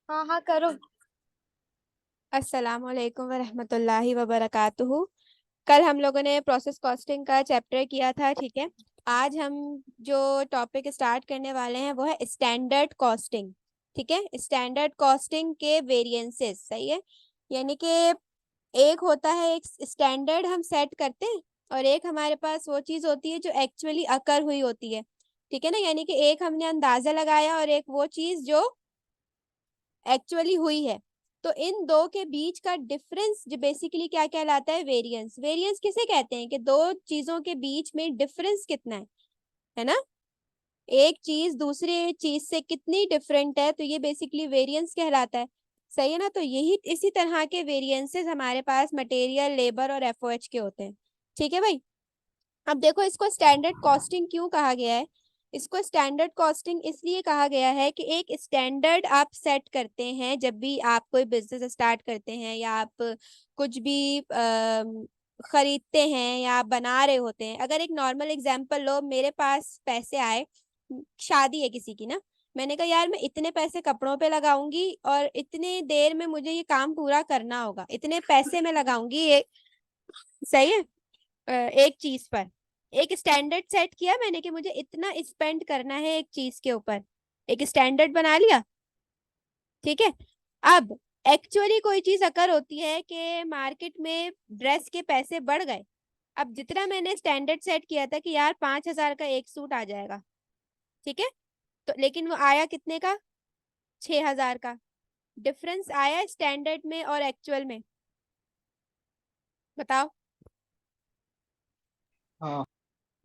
हाँ हाँ करो। अस्सलाम वालेकुम वरहमतुल्लाहि वबरकातुहू। कल हम लोगों ने प्रोसेस कॉस्टिंग का चैप्टर किया था, ठीक है। आज हम जो टॉपिक स्टार्ट करने वाले हैं वो है स्टैंडर्ड कॉस्टिंग। ठीक है, स्टैंडर्ड कॉस्टिंग के वेरिएंसेस, सही है। यानी कि एक होता है, एक स्टैंडर्ड हम सेट करते हैं, और एक हमारे पास वो चीज़ होती है जो एक्चुअली अकर हुई होती है। ठीक है ना, यानी कि एक हमने अंदाजा लगाया और एक वो चीज़ जो एक्चुअली हुई है। तो इन दो के बीच का डिफरेंस जो बेसिकली क्या कहलाता है, वेरिएंस। वेरिएंस किसे कहते हैं कि दो चीजों के बीच में डिफरेंस कितना है ना। एक चीज दूसरे चीज से कितनी डिफरेंट है, तो ये बेसिकली वेरिएंस कहलाता है। सही है ना। तो यही इसी तरह के वेरिएंसेस हमारे पास मटेरियल, लेबर और एफओएच के होते हैं। ठीक है भाई। अब देखो, इसको स्टैंडर्ड कॉस्टिंग क्यों कहा गया है। इसको स्टैंडर्ड कॉस्टिंग इसलिए कहा गया है कि एक स्टैंडर्ड आप सेट करते हैं जब भी आप कोई बिजनेस स्टार्ट करते हैं, या आप कुछ भी खरीदते हैं, या आप बना रहे होते हैं। अगर एक नॉर्मल एग्जांपल लो, मेरे पास पैसे आए, शादी है किसी की ना। मैंने कहा यार मैं इतने पैसे कपड़ों पे लगाऊंगी और इतने देर में मुझे ये काम पूरा करना होगा, इतने पैसे मैं लगाऊंगी ये। सही है। एक चीज पर एक स्टैंडर्ड सेट किया मैंने कि मुझे इतना स्पेंड करना है एक चीज के ऊपर। एक स्टैंडर्ड बना लिया। ठीक है। अब एक्चुअली कोई चीज अकर होती है कि मार्केट में ड्रेस के पैसे बढ़ गए। अब जितना मैंने स्टैंडर्ड सेट किया था कि यार 5,000 का एक सूट आ जाएगा, ठीक है, तो लेकिन वो आया कितने का, 6,000 का। डिफरेंस आया स्टैंडर्ड में और एक्चुअल में। बताओ। हाँ।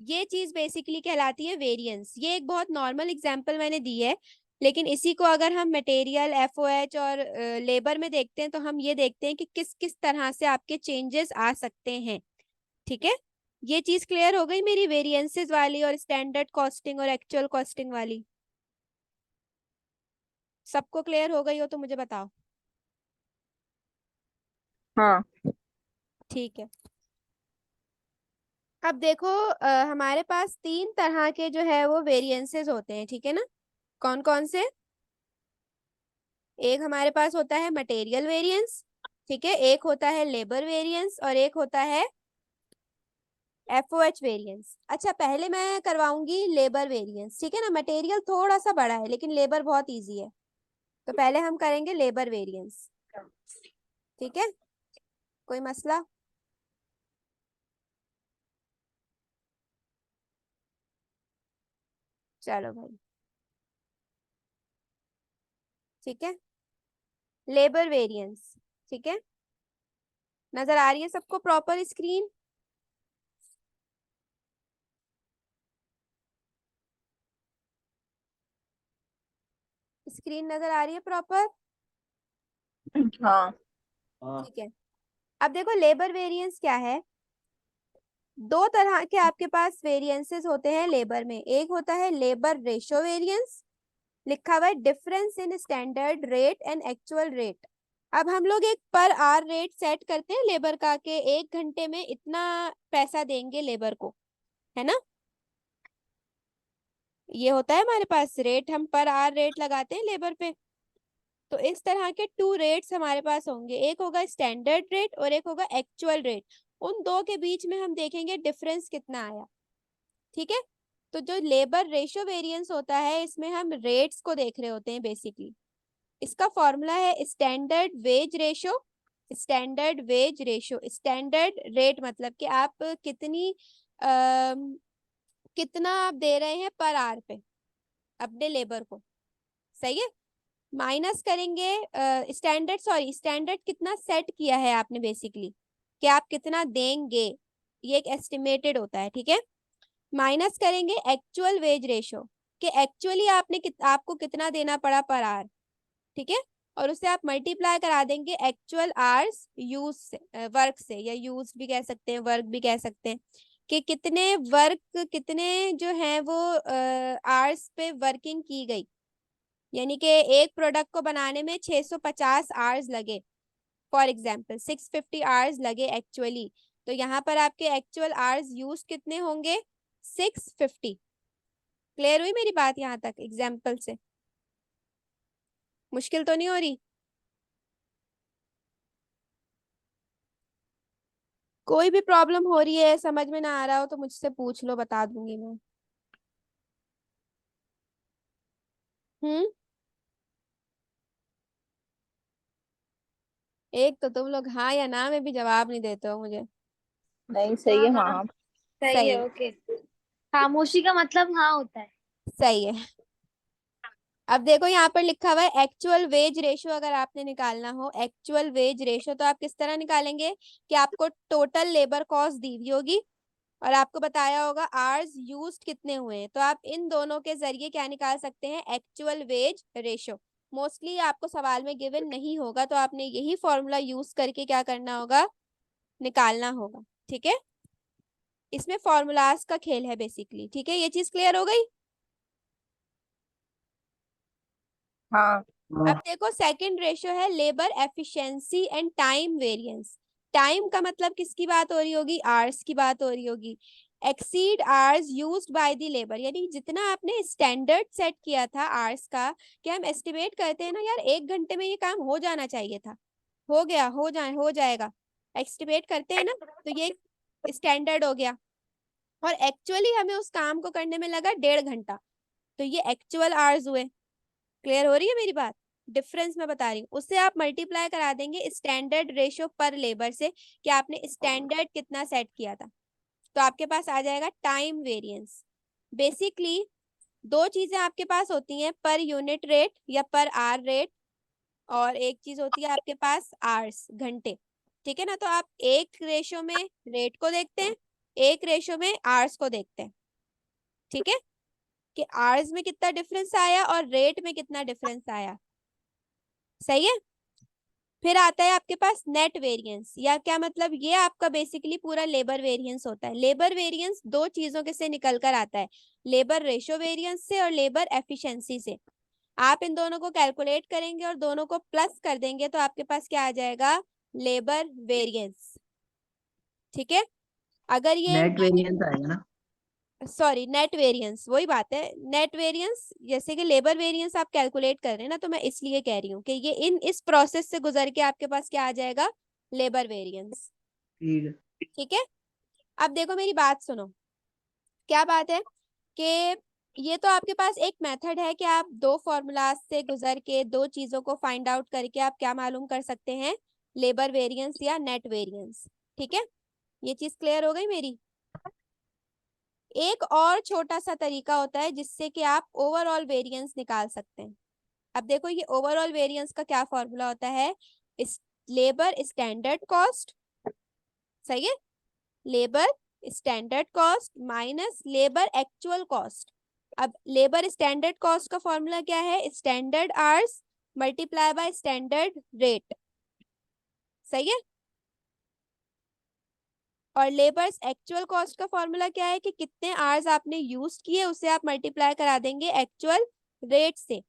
ये चीज बेसिकली कहलाती है वेरिएंस। ये एक बहुत नॉर्मल एग्जांपल मैंने दी है, लेकिन इसी को अगर हम मटेरियल, एफओएच और लेबर में देखते हैं तो हम ये देखते हैं कि किस किस तरह से आपके चेंजेस आ सकते हैं। ठीक है। ये चीज क्लियर हो गई मेरी, वेरिएंसेस वाली और स्टैंडर्ड कॉस्टिंग और एक्चुअल कॉस्टिंग वाली। सबको क्लियर हो गई हो तो मुझे बताओ। हाँ। ठीक है। अब देखो, हमारे पास तीन तरह के जो है वो वेरिएंसेस होते हैं, ठीक है ना। कौन कौन से। एक हमारे पास होता है मटेरियल वेरिएंस, ठीक है, एक होता है लेबर वेरिएंस, और एक होता है एफओएच वेरिएंस। अच्छा, पहले मैं करवाऊंगी लेबर वेरिएंस, ठीक है ना। मटेरियल थोड़ा सा बड़ा है लेकिन लेबर बहुत इजी है। तो पहले हम करेंगे लेबर वेरिएंस। ठीक है। कोई मसला। चलो भाई। ठीक है। Labour variance. ठीक है। नजर आ रही है सबको प्रॉपर स्क्रीन। स्क्रीन नजर आ रही है प्रॉपर। हाँ। हाँ। ठीक है। अब देखो, लेबर वेरिएंस क्या है। दो तरह के आपके पास वेरिएंसेस होते हैं लेबर में। एक होता है लेबर रेशो वेरिएंस, लिखा हुआ है difference in standard rate and actual rate. अब हम लोग एक पर आवर रेट सेट करते हैं लेबर का, के 1 घंटे में इतना पैसा देंगे लेबर को, है ना। ये होता है हमारे पास रेट, हम पर आवर रेट लगाते हैं लेबर पे। तो इस तरह के टू रेट्स हमारे पास होंगे, एक होगा स्टैंडर्ड रेट और एक होगा एक्चुअल रेट। उन दो के बीच में हम देखेंगे डिफरेंस कितना आया। ठीक है। तो जो लेबर रेशो वेरिएंस होता है, इसमें हम रेट्स को देख रहे होते हैं बेसिकली। इसका फॉर्मूला है standard wage ratio. Standard wage ratio, standard rate मतलब कि आप कितनी कितना आप दे रहे हैं पर आवर पे अपने लेबर को। सही है। माइनस करेंगे स्टैंडर्ड, सॉरी, स्टैंडर्ड कितना सेट किया है आपने बेसिकली, कि आप कितना देंगे। ये एक एस्टिमेटेड होता है, ठीक है। माइनस करेंगे एक्चुअल वेज रेशो, कि एक्चुअली आपको कितना देना पड़ा पर आवर। ठीक है। और उसे आप मल्टीप्लाई करा देंगे एक्चुअल आवर्स यूज से, वर्क से, या यूज भी कह सकते हैं, वर्क भी कह सकते हैं, कि कितने वर्क, कितने जो है वो आवर्स पे वर्किंग की गई। यानी कि एक प्रोडक्ट को बनाने में 650 आवर्स लगे, फॉर एग्जाम्पल 650 आवर्स लगे एक्चुअली। तो यहाँ पर आपके एक्चुअल आवर्स यूज कितने होंगे, 650। क्लियर हुई मेरी बात यहाँ तक एग्जाम्पल से। मुश्किल तो नहीं हो रही? कोई भी प्रॉब्लम हो रही है, समझ में ना आ रहा हो तो मुझसे पूछ लो, बता दूंगी मैं। हम्म। एक तो तुम लोग हाँ या ना में भी जवाब नहीं देते हो मुझे। नहीं, सही हाँ है हाँ, हाँ। सही सही है, है। ओके। खामोशी का मतलब हाँ होता है। सही है। अब देखो यहाँ पर लिखा हुआ है एक्चुअल वेज रेशो, अगर आपने निकालना हो एक्चुअल वेज रेशो तो आप किस तरह निकालेंगे कि आपको टोटल लेबर कॉस्ट दी हुई होगी और आपको बताया होगा आवर्स यूज्ड कितने हुए हैं, तो आप इन दोनों के जरिए क्या निकाल सकते हैं, एक्चुअल वेज रेशो। मोस्टली आपको सवाल में गिवन नहीं होगा तो आपने यही फॉर्मूला यूज करके क्या करना होगा, निकालना होगा। ठीक है, इसमें फॉर्मूलाज का खेल है बेसिकली। ठीक है, ये चीज क्लियर हो गई। हाँ। अब देखो सेकंड रेशियो है labour efficiency and time variance. Time का मतलब किसकी बात हो रही होगी, आवर्स की बात हो रही होगी। Exceed hours used by the labour, यानी जितना आपने स्टैंडर्ड सेट किया था आवर्स का, कि हम एस्टिमेट करते हैं ना यार 1 घंटे में ये काम हो जाना चाहिए था, हो गया, हो जाएगा, एस्टिमेट करते हैं ना, तो ये स्टैंडर्ड हो गया। और एक्चुअली हमें उस काम को करने में लगा 1.5 घंटा, तो ये एक्चुअल आवर्स हुए। क्लियर हो रही है मेरी बात? डिफरेंस मैं बता रही हूँ, उससे आप मल्टीप्लाई करा देंगे स्टैंडर्ड रेशियो पर लेबर से कि आपने स्टैंडर्ड कितना सेट किया था, तो आपके पास आ जाएगा टाइम वेरिएंस। बेसिकली दो चीजें आपके पास होती हैं, पर यूनिट रेट या पर आवर रेट, और एक चीज होती है आपके पास आवर्स, घंटे। ठीक है ना, तो आप एक रेशियो में रेट को देखते हैं, एक रेशियो में आवर्स को देखते हैं। ठीक है, कि आवर्स में कितना डिफरेंस आया और रेट में कितना डिफरेंस आया। सही है। फिर आता है आपके पास नेट वेरिएंस, या क्या मतलब, ये आपका बेसिकली पूरा लेबर वेरिएंस होता है। लेबर वेरिएंस दो चीजों के से निकल कर आता है, लेबर रेशो वेरिएंस से और लेबर एफिशिएंसी से। आप इन दोनों को कैलकुलेट करेंगे और दोनों को प्लस कर देंगे तो आपके पास क्या आ जाएगा, लेबर वेरिएंस। ठीक है, अगर ये नेट वेरिएंस आएगा ना। सॉरी नेट वेरिएंस, वही बात है, नेट वेरिएंस जैसे कि लेबर वेरिएंस आप कैलकुलेट कर रहे हैं ना, तो मैं इसलिए कह रही हूँ कि ये इस प्रोसेस से गुजर के आपके पास क्या आ जाएगा, लेबर वेरिएंस। ठीक है। ठीक है, अब देखो मेरी बात सुनो, क्या बात है कि ये तो आपके पास एक मेथड है कि आप दो फॉर्मूलाज से गुजर के दो चीजों को फाइंड आउट करके आप क्या मालूम कर सकते हैं, लेबर वेरिएंस या नेट वेरिएंस। ठीक है, ये चीज क्लियर हो गई मेरी। एक और छोटा सा तरीका होता है जिससे कि आप ओवरऑल वेरिएंस निकाल सकते हैं। अब देखो ये ओवरऑल वेरिएंस का क्या फॉर्मूला होता है, इस लेबर स्टैंडर्ड कॉस्ट, सही है, labour standard cost minus labour actual cost. अब लेबर स्टैंडर्ड कॉस्ट का फॉर्मूला क्या है, standard hours multiply by standard rate. सही है, और लेबर्स एक्चुअल कॉस्ट का फॉर्मूला क्या है कि कितने आवर्स आपने यूज किए उसे आप मल्टीप्लाई करा देंगे एक्चुअल रेट से,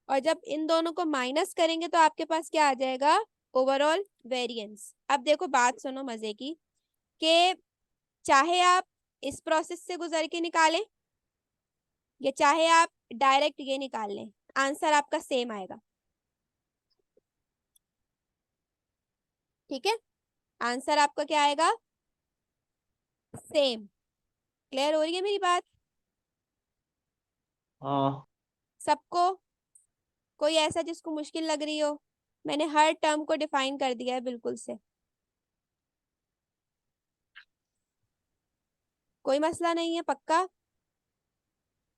और जब इन दोनों को माइनस करेंगे तो आपके पास क्या आ जाएगा, ओवरऑल वेरिएंस। अब देखो बात सुनो मजे की, कि चाहे आप इस प्रोसेस से गुजर के निकालें या चाहे आप डायरेक्ट ये निकाल लें, आंसर आपका सेम आएगा। ठीक है, आंसर आपका क्या आएगा, सेम। क्लियर हो रही है मेरी बात हाँ। सबको? कोई ऐसा जिसको मुश्किल लग रही हो? मैंने हर टर्म को डिफाइन कर दिया है बिल्कुल से, कोई मसला नहीं है, पक्का?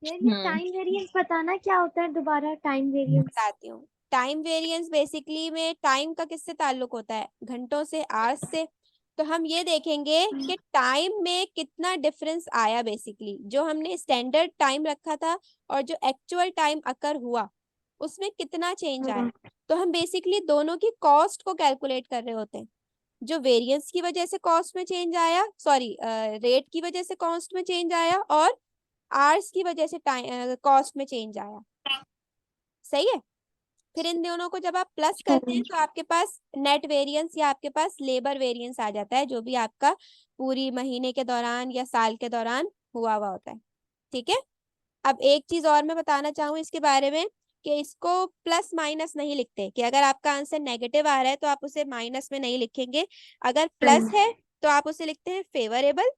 यार ये हम्म। टाइम वेरिएंस बताना क्या होता है दोबारा, टाइम वेरिएंस। बताती हूँ। टाइम वेरिएंस बेसिकली में टाइम का किससे ताल्लुक होता है, घंटों से, आवर्स से। तो हम ये देखेंगे कि टाइम में कितना डिफरेंस आया, बेसिकली जो हमने स्टैंडर्ड टाइम रखा था और जो एक्चुअल टाइम अकर हुआ उसमें कितना चेंज आया। तो हम बेसिकली दोनों की कॉस्ट को कैलकुलेट कर रहे होते हैं, जो वेरिएंस की वजह से कॉस्ट में चेंज आया, सॉरी रेट की वजह से कॉस्ट में चेंज आया, और आवर्स की वजह से टाइम कॉस्ट में चेंज आया। सही है, फिर इन दोनों को जब आप प्लस करते हैं तो आपके पास नेट वेरिएंस या आपके पास लेबर वेरिएंस आ जाता है, जो भी आपका पूरी महीने के दौरान या साल के दौरान हुआ होता है। ठीक है, अब एक चीज और मैं बताना चाहूँ इसके बारे में, कि इसको प्लस माइनस नहीं लिखते, कि अगर आपका आंसर नेगेटिव आ रहा है तो आप उसे माइनस में नहीं लिखेंगे, अगर प्लस है तो आप उसे लिखते हैं फेवरेबल,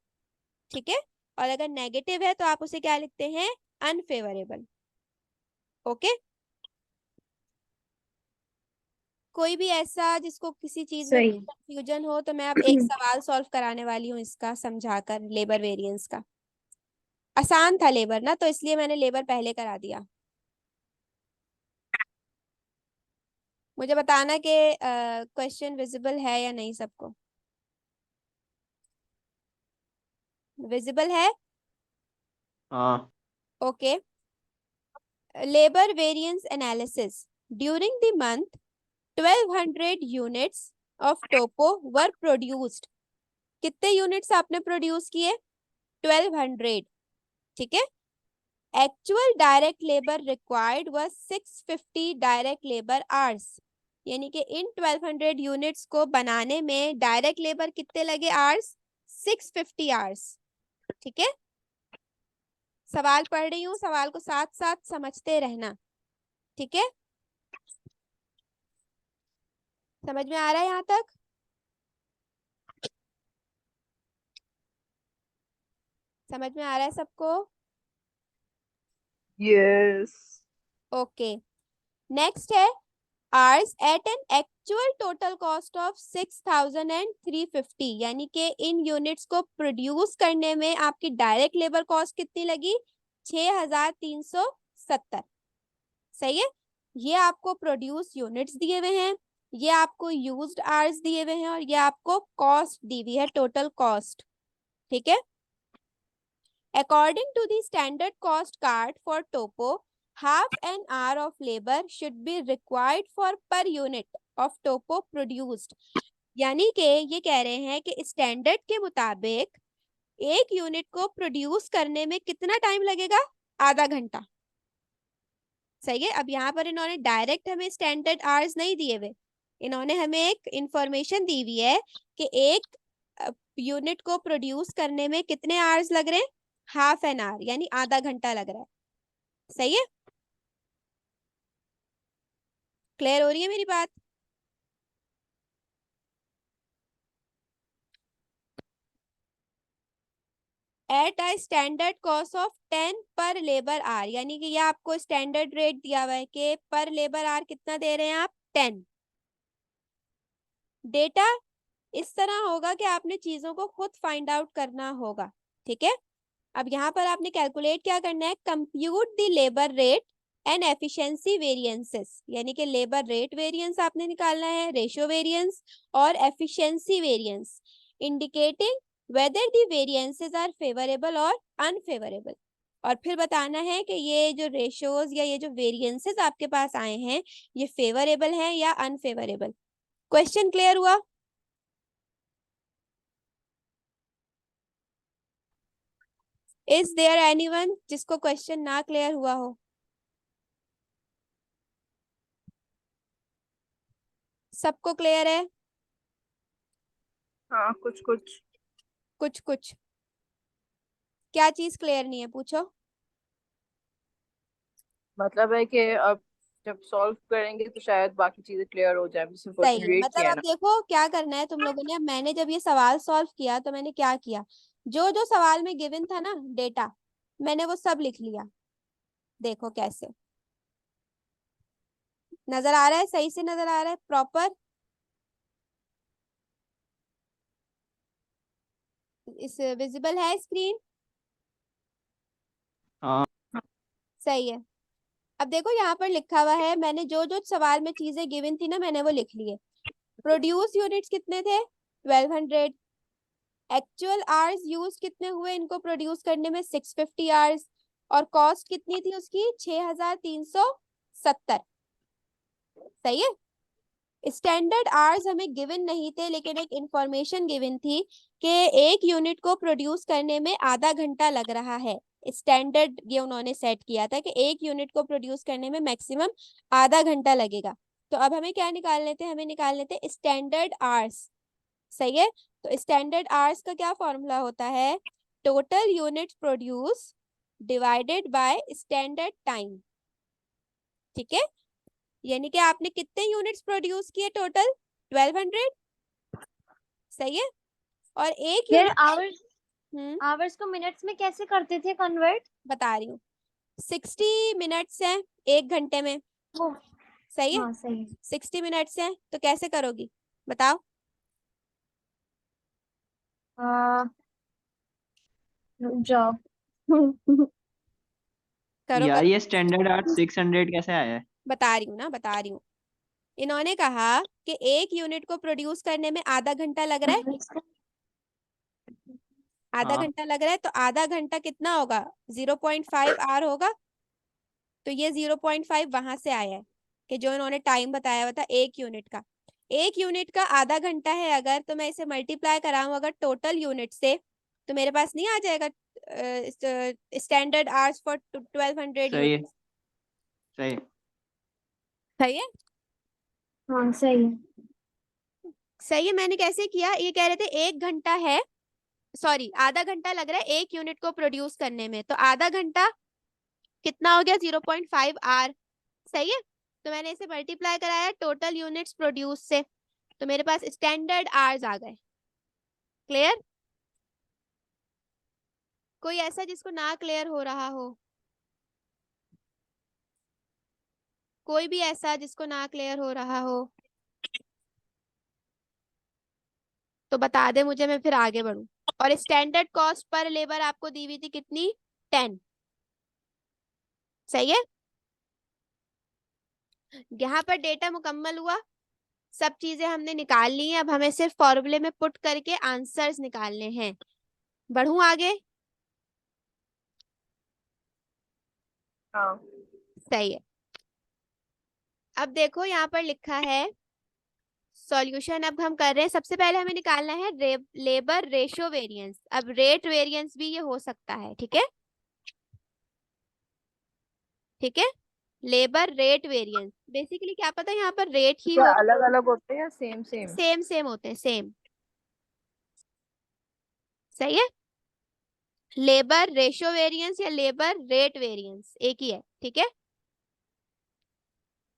ठीक है, और अगर नेगेटिव है तो आप उसे क्या लिखते हैं, अनफेवरेबल। ओके, कोई भी ऐसा जिसको किसी चीज में सही। कंफ्यूजन हो तो मैं अब एक सवाल सॉल्व कराने वाली हूँ इसका समझाकर, लेबर वेरिएंस का। आसान था लेबर ना, तो इसलिए मैंने लेबर पहले करा दिया। मुझे बताना कि क्वेश्चन विजिबल है या नहीं सबको, विजिबल है? हाँ। Okay. Labour variance analysis during the month 1200 units of Topo were produced. कितने यूनिट्स आपने प्रोड्यूस किए? 1200, ठीक है। Actual direct labour required was 650 direct labour hours, यानी कि इन 1200 यूनिट्स को बनाने में डायरेक्ट लेबर कितने लगे आवर्स? 650 आवर्स, ठीक है। सवाल पढ़ रही हूँ, सवाल को साथ साथ समझते रहना, ठीक है। समझ में आ रहा है यहाँ तक? समझ में आ रहा है सबको? यस। ओके, नेक्स्ट है hours at an actual total cost of 6350, यानी कि इन यूनिट्स को प्रोड्यूस करने में आपकी डायरेक्ट लेबर कॉस्ट कितनी लगी? 6370। सही है, ये आपको प्रोड्यूस यूनिट्स दिए हुए हैं, ये आपको यूज्ड आवर्स दिए हुए हैं, और ये आपको कॉस्ट दी हुई है, टोटल कॉस्ट, ठीक है। According to the standard cost card for Topo, half an hour of labor should be required for per unit of topo produced, यानी कि ये कह रहे हैं कि स्टैंडर्ड के मुताबिक एक यूनिट को प्रोड्यूस करने में कितना टाइम लगेगा? आधा घंटा। सही है। अब यहाँ पर इन्होंने डायरेक्ट हमें स्टैंडर्ड आवर्स नहीं दिए हुए, इन्होंने हमें एक इंफॉर्मेशन दी हुई है कि एक यूनिट को प्रोड्यूस करने में कितने आवर्स लग रहे हैं? हाफ एन आवर, यानी आधा घंटा लग रहा है। सही है, क्लियर हो रही है मेरी बात? At a standard cost of 10 पर लेबर आवर, यानी कि ये आपको स्टैंडर्ड रेट दिया हुआ है कि पर लेबर आवर कितना दे रहे हैं आप? 10। डेटा इस तरह होगा कि आपने चीजों को खुद फाइंड आउट करना होगा, ठीक है। अब यहाँ पर आपने कैलकुलेट क्या करना है? Compute the labour rate and efficiency variances, यानी कि लेबर रेट वेरिएंस आपने निकालना है, रेशियो वेरिएंस और efficiency variance, indicating whether the variances are favourable और अनफेवरेबल। और फिर बताना है कि ये जो रेशियोज या ये जो वेरिएंसेस आपके पास आए हैं ये फेवरेबल हैं या अनफेवरेबल। क्वेश्चन क्लियर हुआ? इज देयर एनीवन जिसको क्वेश्चन ना क्लियर हुआ हो? सबको क्लियर है? हाँ, कुछ कुछ। कुछ कुछ क्या चीज क्लियर नहीं है, पूछो। मतलब है कि अब जब सॉल्व करेंगे तो शायद बाकी चीजें क्लियर हो जाए, जैसे सही क्वेश्चन है, रीड मतलब किया है अब ना। देखो क्या करना है तुम लोगों ने। अब मैंने जब ये सवाल सॉल्व किया तो मैंने क्या किया, जो जो सवाल में गिवन था ना डेटा, मैंने वो सब लिख लिया। देखो कैसे नजर आ रहा है, सही से नजर आ रहा है प्रॉपर? इस विजिबल है स्क्रीन? हाँ। सही है। अब देखो यहाँ पर लिखा हुआ है, मैंने जो जो सवाल में चीजें गिवन थी ना मैंने वो लिख लिए। प्रोड्यूस यूनिट्स कितने थे? 1200। एक्चुअल आवर्स यूज कितने हुए इनको प्रोड्यूस करने में? 650 आवर्स। और कॉस्ट कितनी थी उसकी? 6370। सही है। स्टैंडर्ड आवर्स हमें गिवन नहीं थे, लेकिन एक इंफॉर्मेशन गिवन थी कि एक यूनिट को प्रोड्यूस करने में आधा घंटा लग रहा है। स्टैंडर्ड ये उन्होंने सेट किया था कि एक यूनिट को प्रोड्यूस करने में मैक्सिमम आधा घंटा लगेगा। तो अब हमें क्या निकाल लेते हैं? हमें निकाल लेते हैं स्टैंडर्ड आवर्स। सही है। तो स्टैंडर्ड आवर्स का क्या फॉर्मूला होता है? Total units produce divided by standard time. ठीक है, यानी कि आपने कितने यूनिट्स प्रोड्यूस किए टोटल? 1200। सही है। और एक फिर यूनिट आवर्स आवर्स को मिनट्स में कैसे करते थे कन्वर्ट? बता रही हूँ, 60 मिनट्स हैं 1 घंटे में। वो सही है, हाँ सही है। 60 मिनट्स हैं तो कैसे करोगी बताओ? रुक जाओ। करो यार करो, ये स्टैंडर्ड आर्ट 600 कैसे आया है? बता रही हूँ ना, बता रही हूँ। इन्होंने कहा कि एक यूनिट को प्रोड्यूस करने में आधा घंटा लग रहा है, आधा हाँ घंटा लग रहा है, तो आधा घंटा कितना होगा? 0.5 आवर होगा। तो ये 0.5 वहां से आया है कि जो इन्होंने टाइम बताया हुआ था एक यूनिट का। एक यूनिट का आधा घंटा है अगर, तो मैं इसे मल्टीप्लाई कराऊं अगर टोटल यूनिट से, तो मेरे पास नहीं आ जाएगा स्टैंडर्ड आवर्स फॉर 1200 सही है, यूनिट? सही। सही है। हाँ सही है। सही है, मैंने कैसे किया, ये कह रहे थे 1 घंटा है, सॉरी आधा घंटा लग रहा है एक यूनिट को प्रोड्यूस करने में, तो आधा घंटा कितना हो गया? 0.5 आवर। सही है, तो मैंने इसे मल्टीप्लाई कराया टोटल यूनिट्स प्रोड्यूस से, तो मेरे पास स्टैंडर्ड आवर्स आ गए। क्लियर? कोई ऐसा जिसको ना क्लियर हो रहा हो? कोई भी ऐसा जिसको ना क्लियर हो रहा हो तो बता दे मुझे, मैं फिर आगे बढ़ूं। और स्टैंडर्ड कॉस्ट पर लेबर आपको दी हुई थी कितनी? 10। सही है, यहाँ पर डेटा मुकम्मल हुआ, सब चीजें हमने निकाल ली हैं, अब हमें सिर्फ फॉर्मूले में पुट करके आंसर्स निकालने हैं। बढ़ूं आगे? हाँ। सही है। अब देखो यहाँ पर लिखा है सॉल्यूशन, अब हम कर रहे हैं, सबसे पहले हमें निकालना है लेबर रेशो वेरिएंस। अब रेट वेरिएंस भी ये हो सकता है, ठीक है, ठीक है, लेबर रेट वेरिएंस बेसिकली क्या पता यहाँ पर रेट ही क्या हो, अलग अलग होते हैं या सेम सेम? सेम सेम होते हैं, सेम। सही है, लेबर रेशो वेरिएंस या लेबर रेट वेरिएंस एक ही है, ठीक है।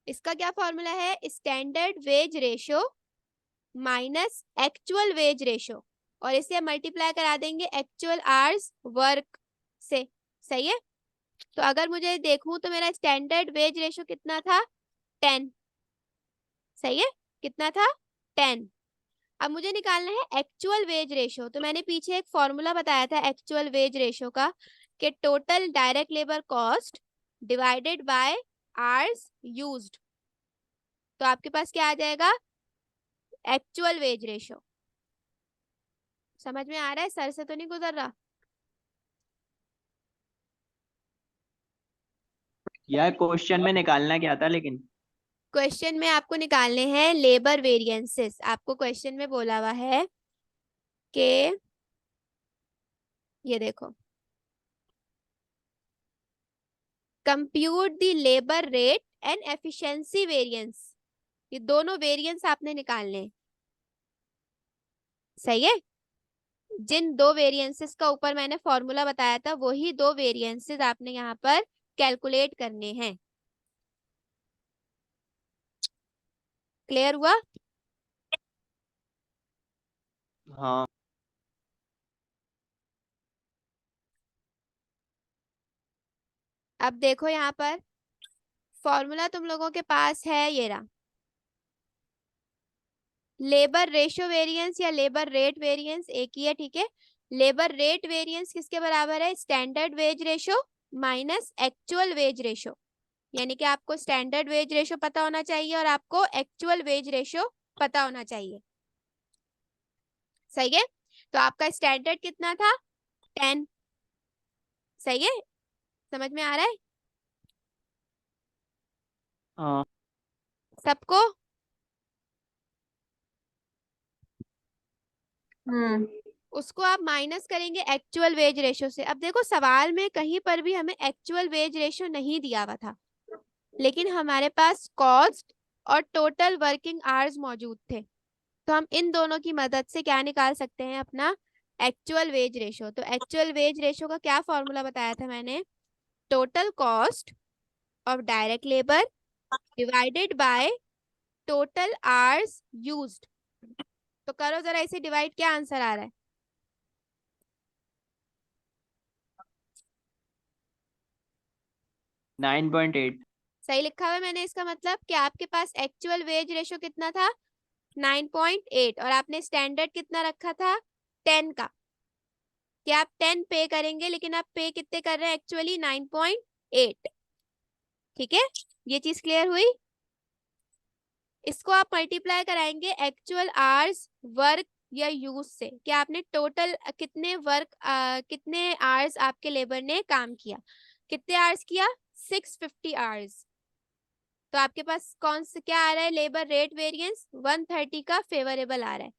इसका क्या फॉर्मूला है? Standard wage ratio minus actual wage ratio, और इसे मल्टीप्लाई करा देंगे एक्चुअल आवर्स वर्क से। सही है, तो अगर मुझे देखूं तो मेरा स्टैंडर्ड वेज रेशो कितना था? 10। सही है, कितना था? 10। अब मुझे निकालना है एक्चुअल वेज रेशो, तो मैंने पीछे एक फॉर्मूला बताया था एक्चुअल वेज रेशो का, कि total direct labour cost divided by hours used. तो आपके पास क्या आ जाएगा? Actual wage ratio. समझ में आ रहा है? सर से तो नहीं गुजर रहा? यार क्वेश्चन में निकालना क्या था लेकिन? क्वेश्चन में आपको निकालने हैं लेबर वेरिएंसेस। आपको क्वेश्चन में बोला हुआ है कि ये देखो, compute the labour rate and efficiency variance, ये दोनों वेरिएंस आपने निकालने हैं। सही है, जिन दो वेरिएंसेस का ऊपर मैंने फॉर्मूला बताया था वही दो वेरिएंसेस आपने यहाँ पर कैलकुलेट करने हैं। क्लियर हुआ? हाँ। अब देखो यहाँ पर फॉर्मूला तुम लोगों के पास है ये रहा, लेबर रेशो वेरिएंस या लेबर रेट वेरिएंस एक ही है, ठीक है। लेबर रेट वेरिएंस किसके बराबर है? Standard wage ratio minus actual wage ratio, यानी कि आपको स्टैंडर्ड वेज रेशो पता होना चाहिए और आपको एक्चुअल वेज रेशो पता होना चाहिए। सही है, तो आपका स्टैंडर्ड कितना था? 10। सही है, समझ में आ रहा है हाँ। सबको? उसको आप माइनस करेंगे एक्चुअल वेज रेशो से। अब देखो सवाल में कहीं पर भी हमें एक्चुअल वेज रेशो नहीं दिया हुआ था, लेकिन हमारे पास कॉस्ट और टोटल वर्किंग आवर्स मौजूद थे, तो हम इन दोनों की मदद से क्या निकाल सकते हैं? अपना एक्चुअल वेज रेशो। तो एक्चुअल वेज रेशो का क्या फॉर्मूला बताया था मैंने? Total cost of direct labour divided by total hours used. तो करो जरा इसे डिवाइड, क्या आंसर आ रहा है? Nine point eight. सही लिखा हुआ है मैंने। इसका मतलब कि आपके पास एक्चुअल वेज रेशो कितना था? 9.8, और आपने स्टैंडर्ड कितना रखा था? 10 का। कि आप 10 पे करेंगे, लेकिन आप पे कितने कर रहे हैं एक्चुअली? 9.8। ठीक है, ये चीज क्लियर हुई? इसको आप मल्टीप्लाई कराएंगे एक्चुअल आवर्स वर्क या यूज से, कि आपने टोटल कितने वर्क कितने आवर्स आपके लेबर ने काम किया। कितने आवर्स किया? 650 आवर्स। तो आपके पास कौन सा क्या आ रहा है? लेबर रेट वेरिएंस 130 का फेवरेबल आ रहा है।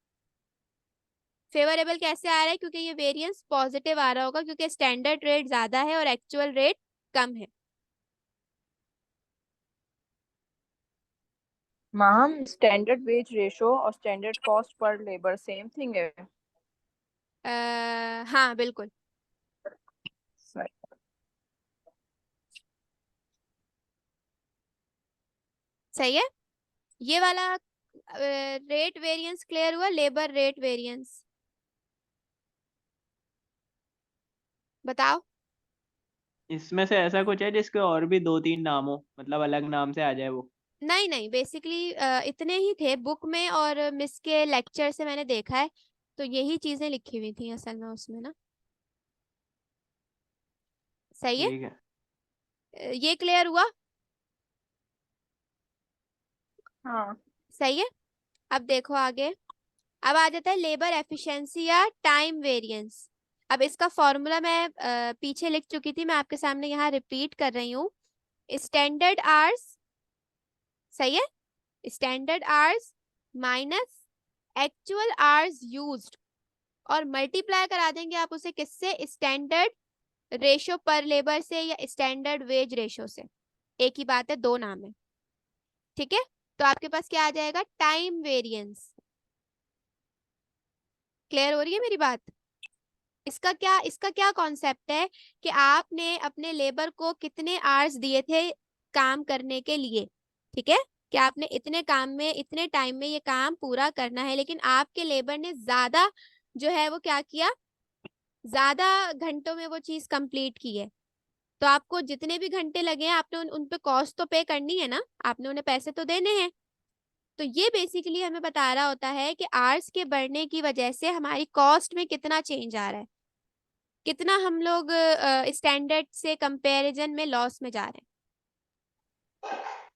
फेवरेबल कैसे आ रहा है? क्योंकि ये वेरिएंस पॉजिटिव आ रहा होगा, क्योंकि स्टैंडर्ड रेट ज्यादा है और एक्चुअल रेट कम है। मैम, स्टैंडर्ड वेज रेशो और standard cost per labour same thing है? हाँ बिल्कुल सही। सही है। ये वाला रेट वेरिएंस क्लियर हुआ? लेबर रेट वेरिएंस बताओ। इसमें से ऐसा कुछ है जिसके और भी दो तीन नाम हो, मतलब अलग नाम से आ जाए वो? नहीं नहीं, बेसिकली इतने ही थे बुक में, और मिस के लेक्चर से मैंने देखा है, तो यही चीजें लिखी हुई थी असल में उसमें ना। सही है। ठीक है। ये क्लियर हुआ? हाँ। सही है। अब देखो आगे। अब आ जाता है लेबर एफिशिएंसी या टाइम वेरिएंस। अब इसका फॉर्मूला मैं पीछे लिख चुकी थी, मैं आपके सामने यहाँ रिपीट कर रही हूँ। स्टैंडर्ड आवर्स, सही है, standard hours minus actual hours used, और मल्टीप्लाई करा देंगे आप उसे किससे? स्टैंडर्ड रेशो पर लेबर से या स्टैंडर्ड वेज रेशो से। एक ही बात है, दो नाम है। ठीक है, तो आपके पास क्या आ जाएगा? Time variance. क्लियर हो रही है मेरी बात? इसका क्या कॉन्सेप्ट है कि आपने अपने लेबर को कितने आवर्स दिए थे काम करने के लिए। ठीक है, कि आपने इतने काम में इतने टाइम में ये काम पूरा करना है, लेकिन आपके लेबर ने ज्यादा जो है वो क्या किया? ज्यादा घंटों में वो चीज कंप्लीट की है। तो आपको जितने भी घंटे लगे हैं, आपने उन पे कॉस्ट तो पे करनी है ना, आपने उन्हें पैसे तो देने हैं। तो ये बेसिकली हमें बता रहा होता है कि आवर्स के बढ़ने की वजह से हमारी कॉस्ट में कितना चेंज आ रहा है, कितना हम लोग स्टैंडर्ड से कंपैरिजन में लॉस में जा रहे हैं।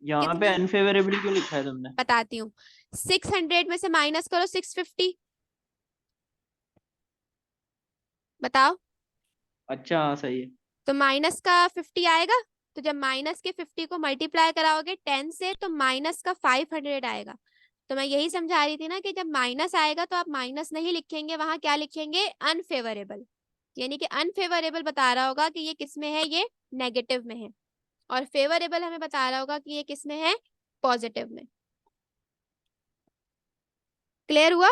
यहाँ पे कितना? अनफेवरेबल क्यों लिखा है तुमने? बताती हूँ। 600 में से माइनस करो 650, बताओ। अच्छा हाँ सही है। तो माइनस का 50 आएगा। तो जब माइनस के 50 को मल्टीप्लाई कराओगे 10 से, तो माइनस का 500 आएगा। तो मैं यही समझा रही थी ना कि जब माइनस आएगा तो आप माइनस नहीं लिखेंगे, वहां क्या लिखेंगे? अनफेवरेबल। यानी कि अनफेवरेबल बता रहा होगा कि ये किस में है, ये नेगेटिव में है, और फेवरेबल हमें बता रहा होगा कि ये किस में है? पॉजिटिव में। क्लियर हुआ?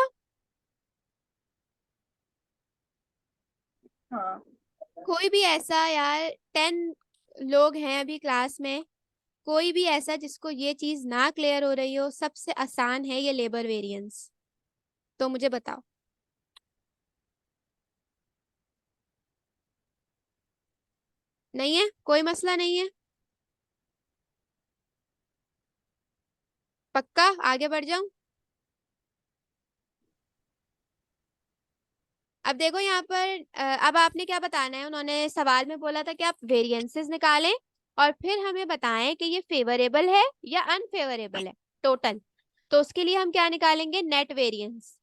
हाँ। कोई भी ऐसा, यार 10 लोग हैं अभी क्लास में, कोई भी ऐसा जिसको ये चीज ना क्लियर हो रही हो? सबसे आसान है ये लेबर वेरिएंस, तो मुझे बताओ। नहीं है? कोई मसला नहीं है? पक्का आगे बढ़ जाऊं? अब देखो यहाँ पर अब आपने क्या बताना है? उन्होंने सवाल में बोला था कि आप वेरिएंसेस निकालें और फिर हमें बताएं कि ये फेवरेबल है या अनफेवरेबल है टोटल। तो उसके लिए हम क्या निकालेंगे? Net variance.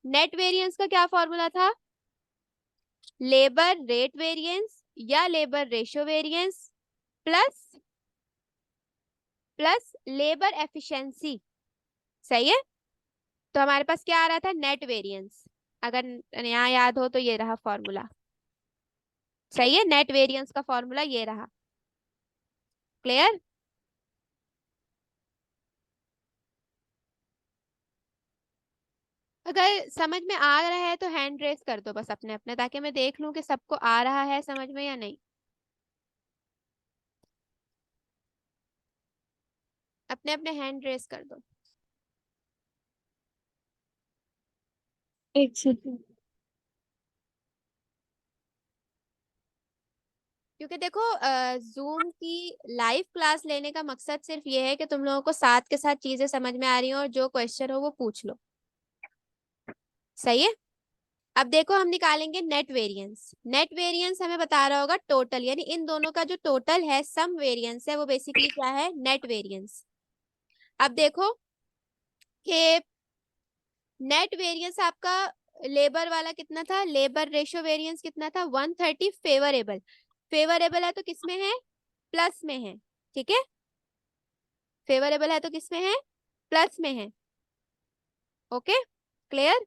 नेट वेरिएंस का क्या फॉर्मूला था? लेबर रेट वेरिएंस या labour ratio variance plus plus labour efficiency. सही है। तो हमारे पास क्या आ रहा था? Net variance. अगर यहाँ याद हो तो ये रहा फॉर्मूला। सही है, नेट वेरिएंस का फॉर्मूला ये रहा। क्लियर? अगर समझ में आ रहा है तो हैंड रेस कर दो बस अपने अपने, ताकि मैं देख लूं कि सबको आ रहा है समझ में या नहीं। अपने अपने हैंड रेस कर दो। एक सेकंड। क्योंकि देखो जूम की लाइव क्लास लेने का मकसद सिर्फ ये है कि तुम लोगों को साथ के साथ चीजें समझ में आ रही हो और जो क्वेश्चन हो वो पूछ लो। सही है। अब देखो हम निकालेंगे नेट वेरिएंस। नेट वेरिएंस हमें बता रहा होगा टोटल, यानी इन दोनों का जो टोटल है, सम वेरिएंस है, वो बेसिकली क्या है, नेट वेरिएंस। अब देखो कि नेट वेरिएंस आपका लेबर वाला कितना था, लेबर रेशियो वेरिएंस कितना था, 130 फेवरेबल। फेवरेबल है तो किसमें है, प्लस में है। ठीक है, फेवरेबल है तो किसमें है, प्लस में है। Okay, clear.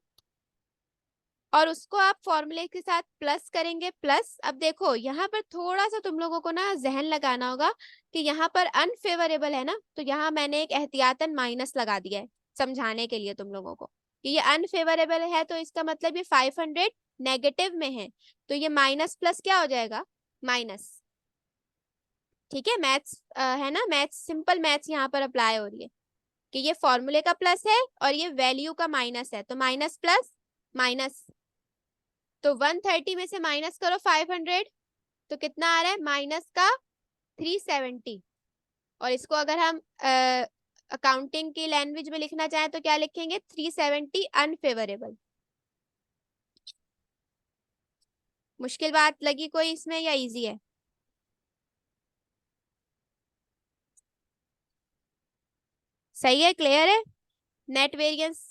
और उसको आप फॉर्मूले के साथ प्लस करेंगे, प्लस। अब देखो यहाँ पर थोड़ा सा तुम लोगों को ना जहन लगाना होगा कि यहाँ पर अनफेवरेबल है ना, तो यहाँ मैंने एक एहतियातन माइनस लगा दिया है समझाने के लिए तुम लोगों को कि ये अनफेवरेबल है, तो इसका मतलब ये 500 नेगेटिव में है, तो ये माइनस प्लस क्या हो जाएगा, माइनस। ठीक है, मैथ्स है ना, मैथ्स, सिंपल मैथ्स यहाँ पर अप्लाई हो रही है कि ये फॉर्मूले का प्लस है और ये वैल्यू का माइनस है, तो माइनस प्लस माइनस। तो 130 में से माइनस करो 500, तो कितना आ रहा है, माइनस का 370। और इसको अगर हम अकाउंटिंग की लैंग्वेज में लिखना चाहें तो क्या लिखेंगे, 370 अनफेवरेबल। मुश्किल बात लगी कोई इसमें या इजी है। सही है, क्लियर है। नेट वेरिएंस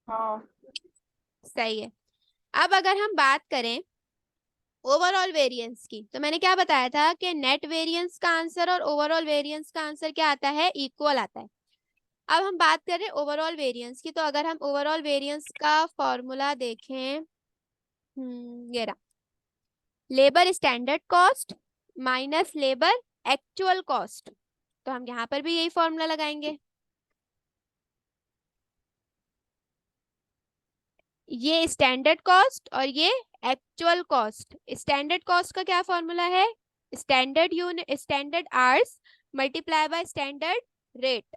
हाँ। सही है। अब अगर हम बात करें ओवरऑल वेरिएंस की, तो मैंने क्या बताया था कि नेट वेरिएंस का आंसर और ओवरऑल वेरिएंस का आंसर क्या आता है, इक्वल आता है। अब हम बात करें ओवरऑल वेरिएंस की, तो अगर हम ओवरऑल वेरिएंस का फॉर्मूला देखें, ये रहा, labour standard cost minus labour actual cost. तो हम यहाँ पर भी यही फॉर्मूला लगाएंगे। ये स्टैंडर्ड कॉस्ट और ये एक्चुअल कॉस्ट। स्टैंडर्ड कॉस्ट का क्या फॉर्मूला है, standard unit, standard hours multiply by standard rate.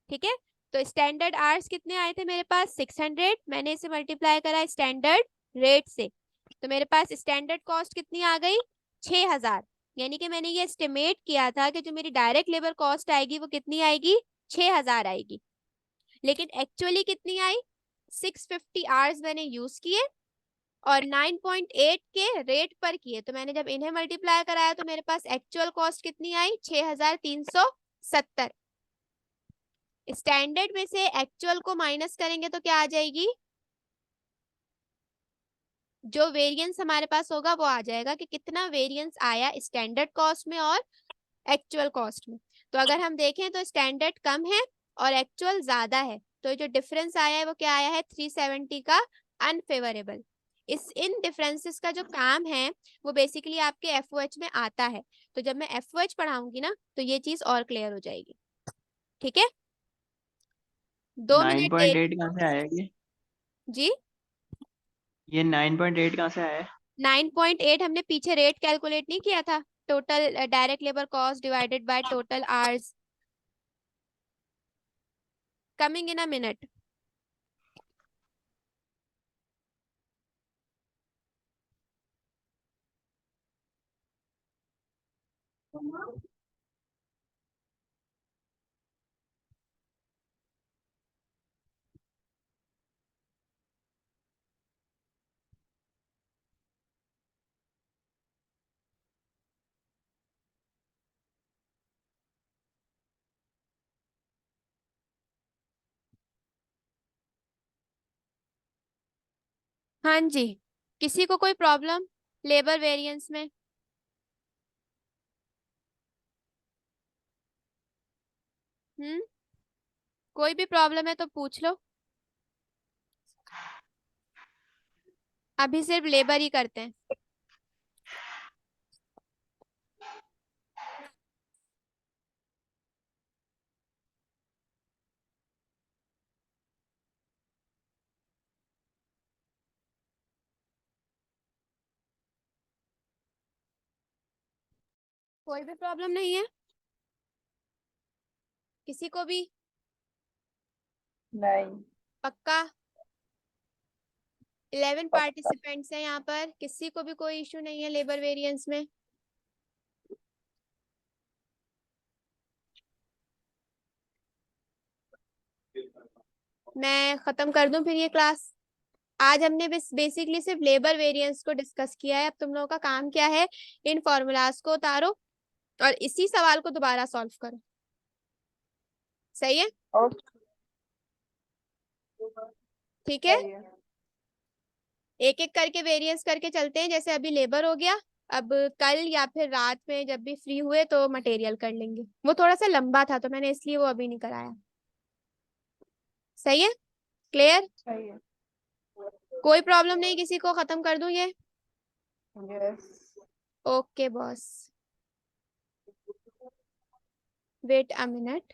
ठीक है, तो स्टैंडर्ड आवर्स कितने आए थे मेरे पास, 600, मैंने इसे मल्टीप्लाई करा स्टैंडर्ड रेट से, तो मेरे पास स्टैंडर्ड कॉस्ट कितनी आ गई, 6000। यानी कि मैंने ये एस्टिमेट किया था कि जो मेरी डायरेक्ट लेबर कॉस्ट आएगी वो कितनी आएगी, 6000 आएगी। लेकिन एक्चुअली कितनी आई, 650 आवर्स मैंने यूज किए और 9.8 के रेट पर किए, तो मैंने जब इन्हें मल्टीप्लाई कराया तो मेरे पास एक्चुअल कॉस्ट कितनी आई, 6370। स्टैंडर्ड में से एक्चुअल को माइनस करेंगे तो क्या आ जाएगी, जो वेरिएंस हमारे पास होगा वो आ जाएगा कि कितना वेरिएंस आया स्टैंडर्ड कॉस्ट में और एक्चुअल कॉस्ट में। तो अगर हम देखें तो स्टैंडर्ड कम है और एक्चुअल ज्यादा है, तो जो डिफरेंस आया है वो क्या आया है, 370 का अनफेवरेबल। इन डिफरेंसेस का जो काम है वो बेसिकली आपके एफओएच में आता है, तो जब मैं एफओएच पढ़ाऊंगी ना तो ये चीज और क्लियर हो जाएगी। ठीक है, 2 मिनट दे 9.8 कहाँ से आया जी। ये 9.8 कहाँ से आया 9.8 हमने पीछे रेट कैलकुलेट नहीं किया था, total direct labour cost divided by total hours. Coming in a minute. हाँ जी, किसी को कोई प्रॉब्लम लेबर वेरिएंस में, कोई भी प्रॉब्लम है तो पूछ लो। अभी सिर्फ लेबर ही करते हैं। कोई भी प्रॉब्लम नहीं है किसी को भी? नहीं। पक्का? 11 पक्का। पार्टिसिपेंट्स हैं यहाँ पर, किसी को भी कोई इशू नहीं है लेबर वेरिएंस में? मैं खत्म कर दूं फिर ये क्लास? आज हमने बस बेसिकली सिर्फ लेबर वेरिएंस को डिस्कस किया है। अब तुम लोगों का काम क्या है, इन फॉर्मूलाज को उतारो और इसी सवाल को दोबारा सॉल्व करो। सही है? ओके। ठीक है, सही है। एक एक करके वेरिएंस करके चलते हैं। जैसे अभी लेबर हो गया, अब कल या फिर रात में जब भी फ्री हुए तो मटेरियल कर लेंगे। वो थोड़ा सा लंबा था तो मैंने इसलिए वो अभी नहीं कराया। सही है? क्लियर? सही है। कोई प्रॉब्लम नहीं किसी को? खत्म कर दूं ये? Yes. Okay boss, wait a minute.